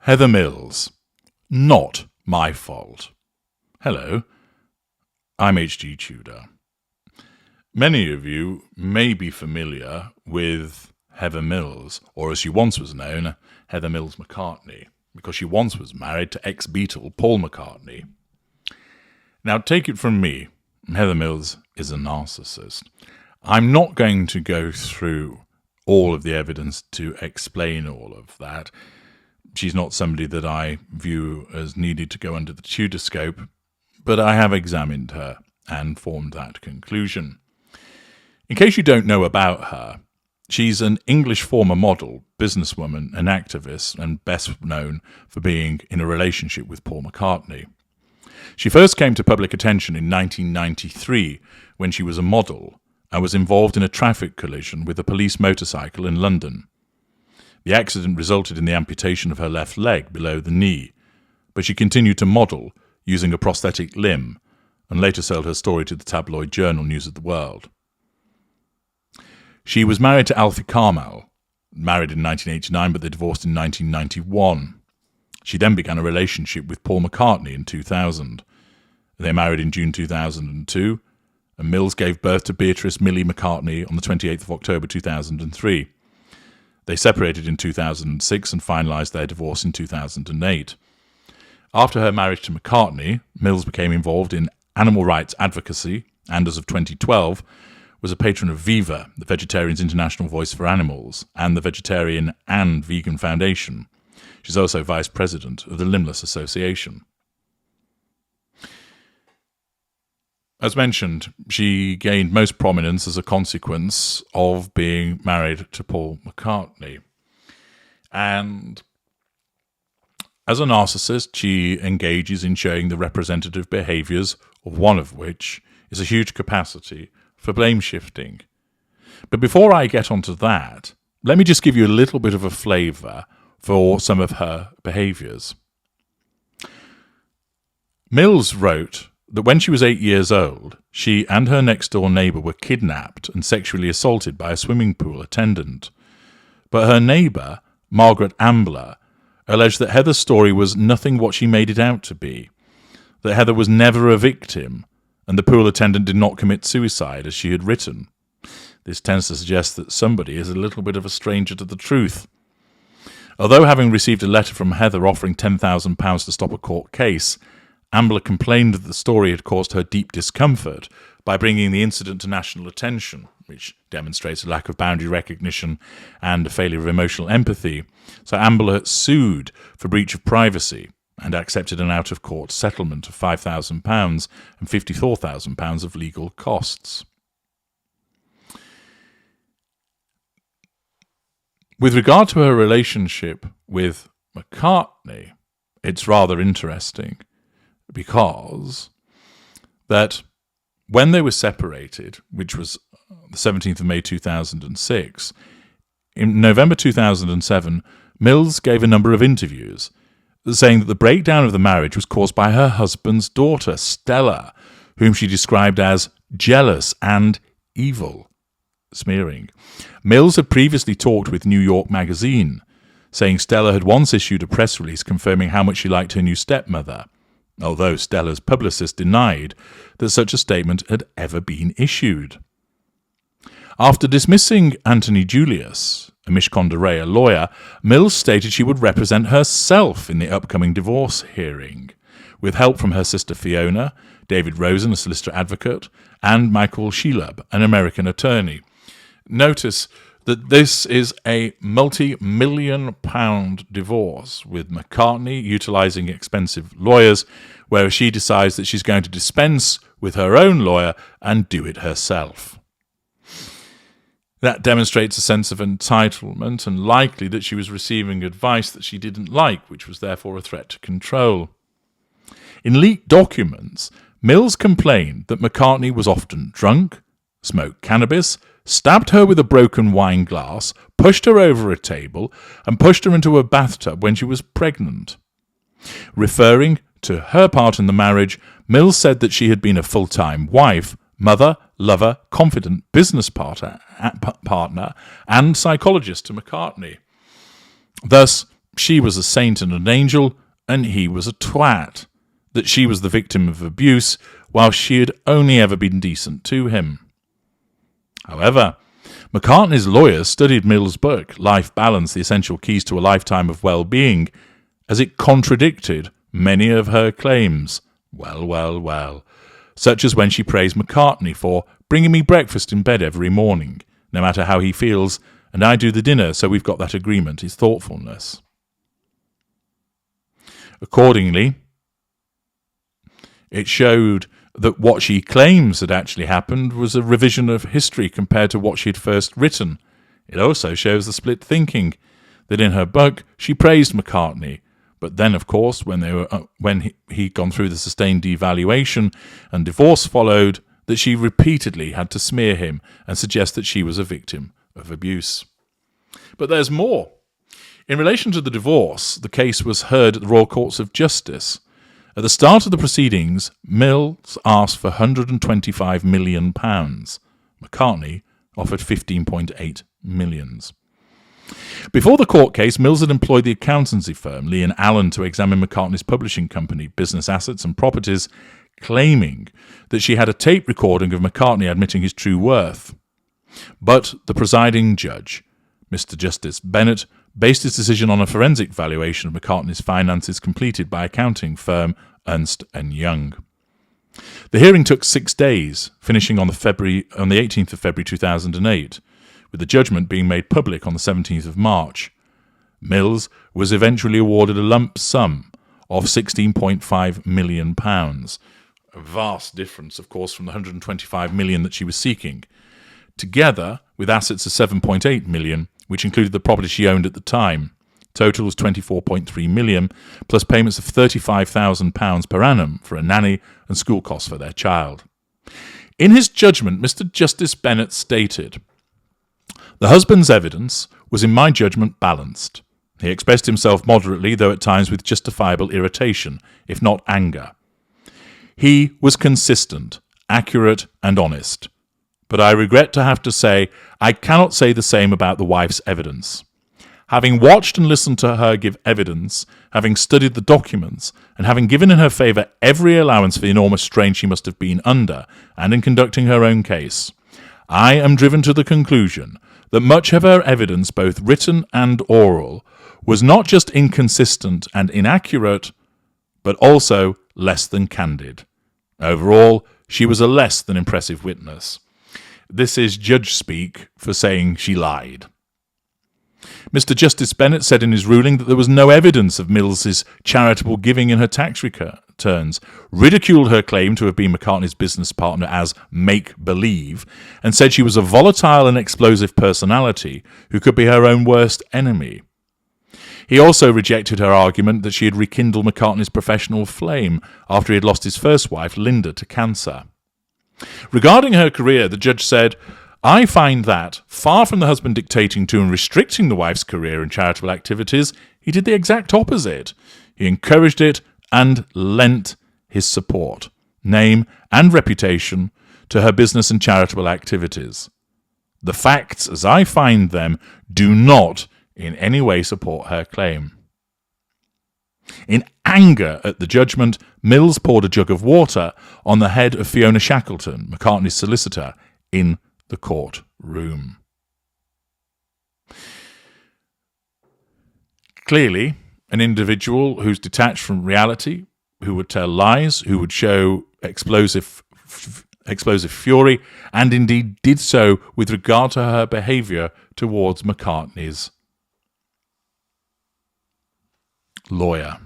Heather Mills. Not my fault. Hello, I'm H.G. Tudor. Many of you may be familiar with Heather Mills, or as she once was known, Heather Mills McCartney, because she once was married to ex-Beatle Paul McCartney. Now, take it from me, Heather Mills is a narcissist. I'm not going to go through all of the evidence to explain all of that. She's not somebody that I view as needed to go under the Tudor scope, but I have examined her and formed that conclusion. In case you don't know about her, she's an English former model, businesswoman and activist, and best known for being in a relationship with Paul McCartney. She first came to public attention in 1993 when she was a model and was involved in a traffic collision with a police motorcycle in London. The accident resulted in the amputation of her left leg below the knee, but she continued to model using a prosthetic limb and later sold her story to the tabloid journal News of the World. She was married to Alfie Carmel, married in 1989, but they divorced in 1991. She then began a relationship with Paul McCartney in 2000. They married in June 2002, and Mills gave birth to Beatrice Millie McCartney on the 28th of October 2003. They separated in 2006 and finalised their divorce in 2008. After her marriage to McCartney, Mills became involved in animal rights advocacy and, as of 2012, was a patron of Viva, the Vegetarians' International Voice for Animals, and the Vegetarian and Vegan Foundation. She's also vice president of the Limbless Association. As mentioned, she gained most prominence as a consequence of being married to Paul McCartney. And as a narcissist, she engages in showing the representative behaviors, of one of which is a huge capacity for blame shifting. But before I get onto that, let me just give you a little bit of a flavour for some of her behaviours. Mills wrote that when she was 8 years old, she and her next-door neighbour were kidnapped and sexually assaulted by a swimming pool attendant. But her neighbour, Margaret Ambler, alleged that Heather's story was nothing what she made it out to be, that Heather was never a victim, and the pool attendant did not commit suicide as she had written. This tends to suggest that somebody is a little bit of a stranger to the truth. Although having received a letter from Heather offering £10,000 to stop a court case, Ambler complained that the story had caused her deep discomfort by bringing the incident to national attention, which demonstrates a lack of boundary recognition and a failure of emotional empathy. So Ambler sued for breach of privacy and accepted an out-of-court settlement of £5,000 and £54,000 of legal costs. With regard to her relationship with McCartney, it's rather interesting, because that when they were separated, which was the 17th of May 2006, in November 2007, Mills gave a number of interviews saying that the breakdown of the marriage was caused by her husband's daughter, Stella, whom she described as jealous and evil, smearing. Mills had previously talked with New York Magazine, saying Stella had once issued a press release confirming how much she liked her new stepmother, although Stella's publicist denied that such a statement had ever been issued. After dismissing Anthony Julius, a Mishkondaray lawyer, Mills stated she would represent herself in the upcoming divorce hearing, with help from her sister Fiona, David Rosen, a solicitor advocate, and Michael Shelub, an American attorney. Notice that this is a multi-million-pound divorce, with McCartney utilising expensive lawyers, where she decides that she's going to dispense with her own lawyer and do it herself. That demonstrates a sense of entitlement and likely that she was receiving advice that she didn't like, which was therefore a threat to control. In leaked documents, Mills complained that McCartney was often drunk, smoked cannabis, stabbed her with a broken wine glass, pushed her over a table, and pushed her into a bathtub when she was pregnant. Referring to her part in the marriage, Mills said that she had been a full-time wife, mother, lover, confident business partner, and psychologist to McCartney. Thus, she was a saint and an angel, and he was a twat, that she was the victim of abuse, while she had only ever been decent to him. However, McCartney's lawyer studied Mill's book, Life Balance, The Essential Keys to a Lifetime of Well-Being, as it contradicted many of her claims. Well, such as when she praised McCartney for bringing me breakfast in bed every morning, no matter how he feels, and I do the dinner, so we've got that agreement, his thoughtfulness. Accordingly, it showed that what she claims had actually happened was a revision of history compared to what she had first written. It also shows the split thinking, that in her book she praised McCartney, but then, of course, when he'd gone through the sustained devaluation and divorce followed, that she repeatedly had to smear him and suggest that she was a victim of abuse. But there's more. In relation to the divorce, the case was heard at the Royal Courts of Justice. At the start of the proceedings, Mills asked for £125 million. McCartney offered £15.8 million. Before the court case, Mills had employed the accountancy firm Lee & Allen to examine McCartney's publishing company, business assets and properties, claiming that she had a tape recording of McCartney admitting his true worth. But the presiding judge, Mr. Justice Bennett, based his decision on a forensic valuation of McCartney's finances completed by accounting firm Ernst & Young. The hearing took 6 days, finishing on the 18th of February 2008, with the judgment being made public on the 17th of March. Mills was eventually awarded a lump sum of £16.5 million, a vast difference, of course, from the £125 million that she was seeking, together with assets of £7.8 million, which included the property she owned at the time. Total was £24.3 million, plus payments of £35,000 per annum for a nanny and school costs for their child. In his judgment, Mr. Justice Bennett stated, "The husband's evidence was, in my judgment, balanced. He expressed himself moderately, though at times with justifiable irritation, if not anger. He was consistent, accurate, and honest. But I regret to have to say I cannot say the same about the wife's evidence. Having watched and listened to her give evidence, having studied the documents, and having given in her favour every allowance for the enormous strain she must have been under, and in conducting her own case, I am driven to the conclusion that much of her evidence, both written and oral, was not just inconsistent and inaccurate, but also less than candid. Overall, she was a less than impressive witness." This is judge speak for saying she lied. Mr. Justice Bennett said in his ruling that there was no evidence of Mills's charitable giving in her tax returns, ridiculed her claim to have been McCartney's business partner as make-believe, and said she was a volatile and explosive personality who could be her own worst enemy. He also rejected her argument that she had rekindled McCartney's professional flame after he had lost his first wife, Linda, to cancer. Regarding her career, the judge said, "I find that, far from the husband dictating to and restricting the wife's career in charitable activities, he did the exact opposite. He encouraged it and lent his support, name and reputation to her business and charitable activities. The facts, as I find them, do not in any way support her claim." In anger at the judgment, Mills poured a jug of water on the head of Fiona Shackleton, McCartney's solicitor, in the courtroom. Clearly, an individual who's detached from reality, who would tell lies, who would show explosive fury, and indeed did so with regard to her behaviour towards McCartney's lawyer.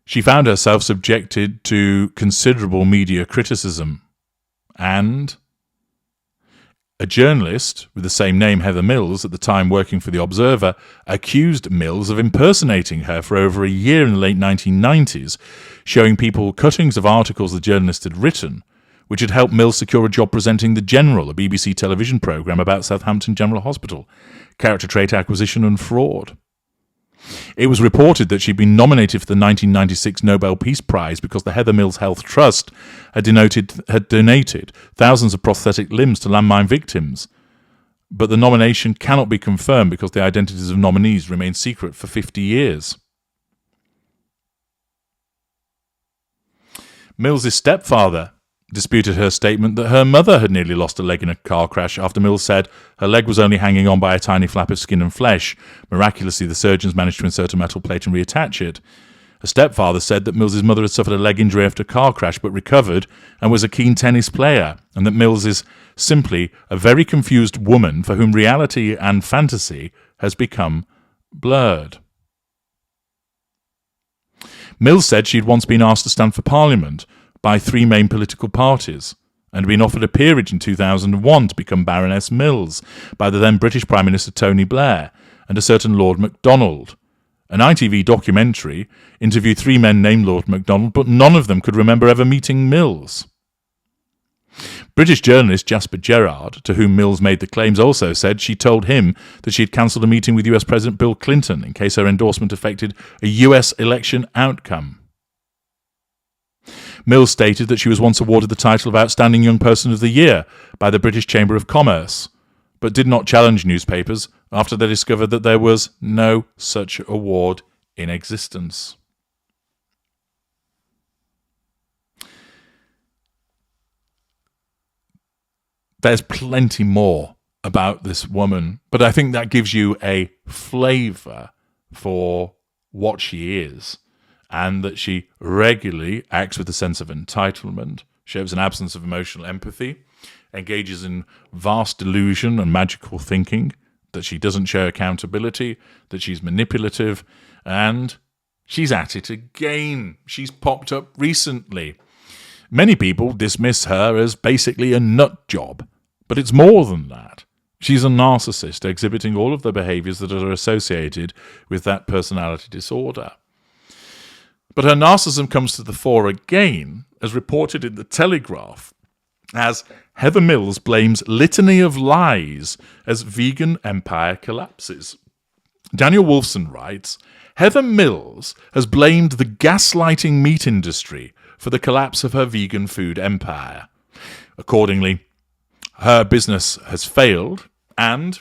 She found herself subjected to considerable media criticism, and a journalist with the same name, Heather Mills, at the time working for The Observer, accused Mills of impersonating her for over a year in the late 1990s, showing people cuttings of articles the journalist had written, which had helped Mills secure a job presenting The General, a BBC television programme about Southampton General Hospital, character trait acquisition and fraud. It was reported that she'd been nominated for the 1996 Nobel Peace Prize because the Heather Mills Health Trust had donated thousands of prosthetic limbs to landmine victims. but the nomination cannot be confirmed because the identities of nominees remain secret for 50 years. Mills's stepfather disputed her statement that her mother had nearly lost a leg in a car crash after Mills said her leg was only hanging on by a tiny flap of skin and flesh. Miraculously, the surgeons managed to insert a metal plate and reattach it. Her stepfather said that Mills's mother had suffered a leg injury after a car crash but recovered and was a keen tennis player, and that Mills is simply a very confused woman for whom reality and fantasy has become blurred. Mills said she'd once been asked to stand for Parliament by 3 main political parties and been offered a peerage in 2001 to become Baroness Mills by the then British Prime Minister Tony Blair and a certain Lord MacDonald. An ITV documentary interviewed 3 men named Lord MacDonald, but none of them could remember ever meeting Mills. British journalist Jasper Gerrard, to whom Mills made the claims, also said she told him that she had cancelled a meeting with US President Bill Clinton in case her endorsement affected a US election outcome. Mills stated that she was once awarded the title of Outstanding Young Person of the Year by the British Chamber of Commerce, but did not challenge newspapers after they discovered that there was no such award in existence. There's plenty more about this woman, but I think that gives you a flavour for what she is, and that she regularly acts with a sense of entitlement, shows an absence of emotional empathy, engages in vast delusion and magical thinking, that she doesn't show accountability, that she's manipulative, and she's at it again. She's popped up recently. Many people dismiss her as basically a nut job, but it's more than that. She's a narcissist exhibiting all of the behaviours that are associated with that personality disorder. But her narcissism comes to the fore again, as reported in The Telegraph, as Heather Mills blames litany of lies as vegan empire collapses. Daniel Wolfson writes, Heather Mills has blamed the gaslighting meat industry for the collapse of her vegan food empire. Accordingly, her business has failed, and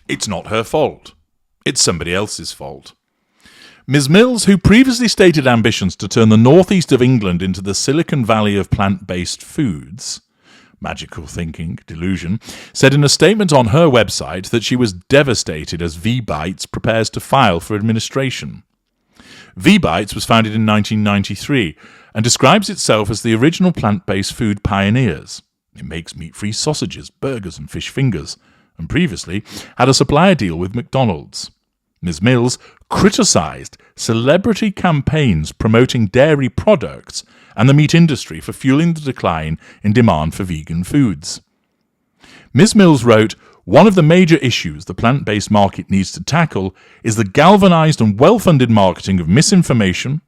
it's not her fault. It's somebody else's fault. Ms. Mills, who previously stated ambitions to turn the northeast of England into the Silicon Valley of plant-based foods, magical thinking, delusion, said in a statement on her website that she was devastated as V-Bites prepares to file for administration. V-Bites was founded in 1993 and describes itself as the original plant-based food pioneers. It makes meat-free sausages, burgers and fish fingers, and previously had a supplier deal with McDonald's. Ms. Mills criticised celebrity campaigns promoting dairy products and the meat industry for fueling the decline in demand for vegan foods. Ms. Mills wrote, "One of the major issues the plant-based market needs to tackle is the galvanised and well-funded marketing of misinformation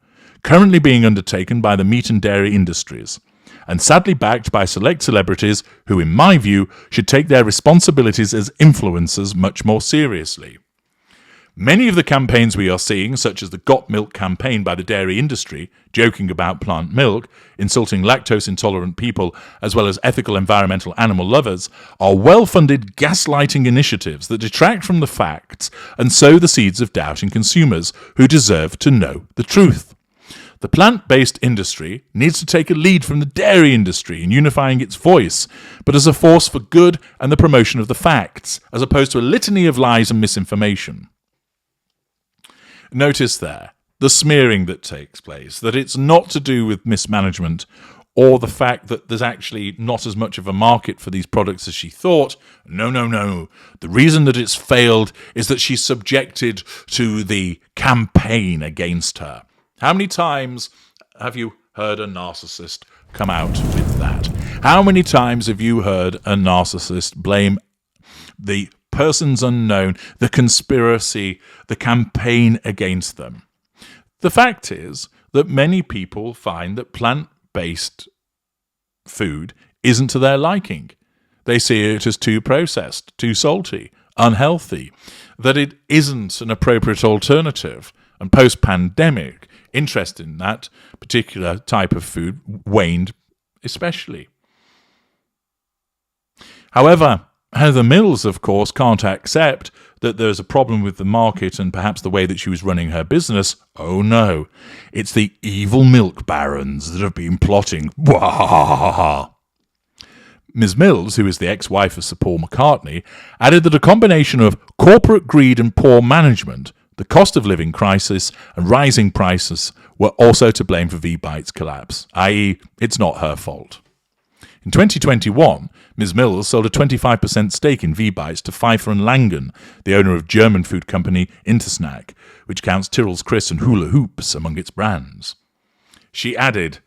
currently being undertaken by the meat and dairy industries, and sadly backed by select celebrities who, in my view, should take their responsibilities as influencers much more seriously. Many of the campaigns we are seeing, such as the Got Milk campaign by the dairy industry, joking about plant milk, insulting lactose-intolerant people, as well as ethical environmental animal lovers, are well-funded gaslighting initiatives that detract from the facts and sow the seeds of doubt in consumers who deserve to know the truth. The plant-based industry needs to take a lead from the dairy industry in unifying its voice, but as a force for good and the promotion of the facts, as opposed to a litany of lies and misinformation." Notice there the smearing that takes place, that it's not to do with mismanagement or the fact that there's actually not as much of a market for these products as she thought. No. The reason that it's failed is that she's subjected to the campaign against her. How many times have you heard a narcissist come out with that? How many times have you heard a narcissist blame the persons unknown, the conspiracy, the campaign against them? The fact is that many people find that plant-based food isn't to their liking. They see it as too processed, too salty, unhealthy, that it isn't an appropriate alternative. And post-pandemic, interest in that particular type of food waned especially. However, Heather Mills, of course, can't accept that there's a problem with the market and perhaps the way that she was running her business. Oh no, it's the evil milk barons that have been plotting. Ms. Mills, who is the ex-wife of Sir Paul McCartney, added that a combination of corporate greed and poor management, the cost of living crisis, and rising prices were also to blame for V-Byte's collapse, i.e., it's not her fault. In 2021, Ms. Mills sold a 25% stake in V-Bytes to Pfeiffer and Langen, the owner of German food company Intersnack, which counts Tyrrell's Crisps and Hula Hoops among its brands. She added,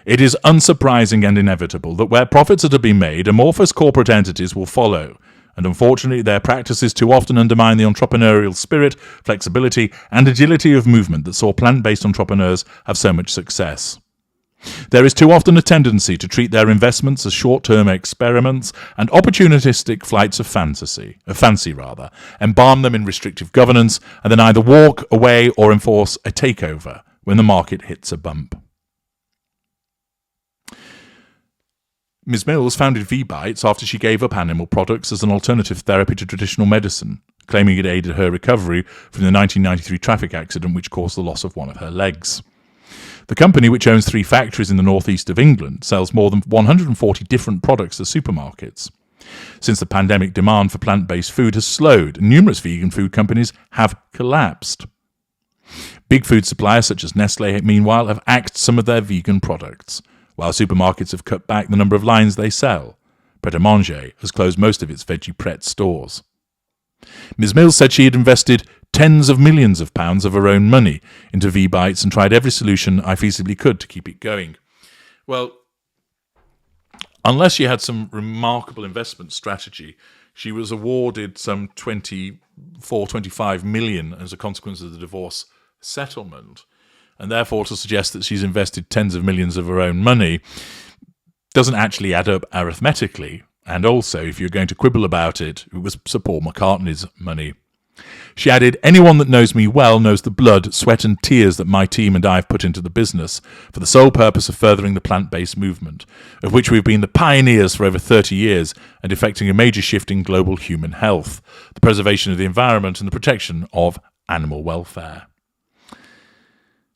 "It is unsurprising and inevitable that where profits are to be made, amorphous corporate entities will follow, and unfortunately their practices too often undermine the entrepreneurial spirit, flexibility, and agility of movement that saw plant-based entrepreneurs have so much success. There is too often a tendency to treat their investments as short-term experiments and opportunistic flights of fancy, embalm them in restrictive governance, and then either walk away or enforce a takeover when the market hits a bump." Ms. Mills founded V-Bytes after she gave up animal products as an alternative therapy to traditional medicine, claiming it aided her recovery from the 1993 traffic accident which caused the loss of one of her legs. The company, which owns 3 factories in the northeast of England, sells more than 140 different products to supermarkets. Since the pandemic, demand for plant-based food has slowed, and numerous vegan food companies have collapsed. Big food suppliers such as Nestlé, meanwhile, have axed some of their vegan products, while supermarkets have cut back the number of lines they sell. Pret-a-Manger has closed most of its Veggie Pret stores. Ms. Mills said she had invested tens of millions of pounds of her own money into V-Bytes and tried every solution I feasibly could to keep it going. Well, unless she had some remarkable investment strategy, she was awarded some 25 million as a consequence of the divorce settlement. And therefore, to suggest that she's invested tens of millions of her own money doesn't actually add up arithmetically. And also, if you're going to quibble about it, it was Sir Paul McCartney's money. She added, "Anyone that knows me well knows the blood, sweat and tears that my team and I have put into the business for the sole purpose of furthering the plant-based movement, of which we've been the pioneers for over 30 years and effecting a major shift in global human health, the preservation of the environment and the protection of animal welfare."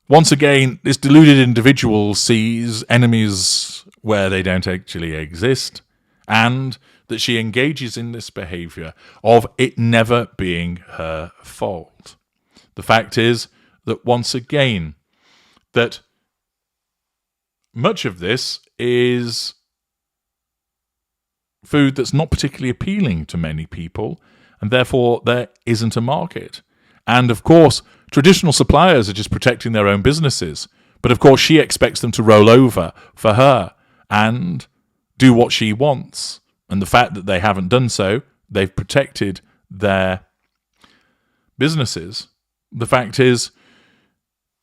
Once again, this deluded individual sees enemies where they don't actually exist, and that she engages in this behaviour of it never being her fault. The fact is that, once again, that much of this is food that's not particularly appealing to many people, and therefore there isn't a market. And, of course, traditional suppliers are just protecting their own businesses, but, of course, she expects them to roll over for her and do what she wants. And the fact that they haven't done so, they've protected their businesses. The fact is,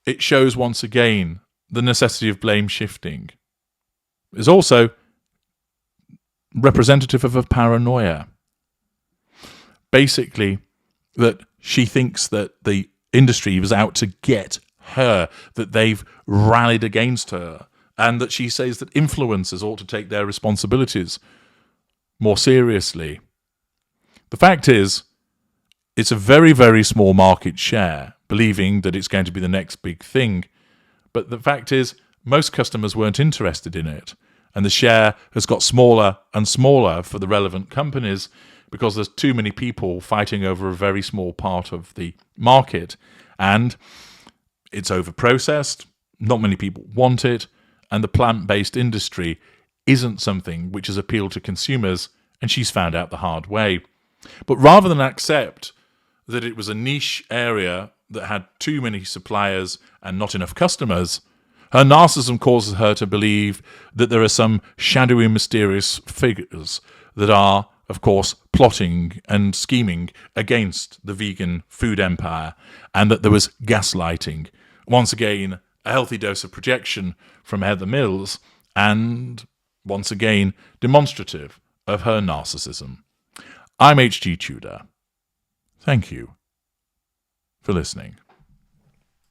it shows once again the necessity of blame shifting. It's also representative of a paranoia. Basically, that she thinks that the industry was out to get her, that they've rallied against her, and that she says that influencers ought to take their responsibilities more seriously. The fact is, it's a very, very small market share, believing that it's going to be the next big thing. But the fact is, most customers weren't interested in it, and the share has got smaller and smaller for the relevant companies because there's too many people fighting over a very small part of the market, and it's over-processed, not many people want it, and the plant-based industry isn't something which has appealed to consumers, and she's found out the hard way. But rather than accept that it was a niche area that had too many suppliers and not enough customers, her narcissism causes her to believe that there are some shadowy, mysterious figures that are, of course, plotting and scheming against the vegan food empire, and that there was gaslighting. Once again, a healthy dose of projection from Heather Mills, and once again, demonstrative of her narcissism. I'm H.G. Tudor. Thank you for listening.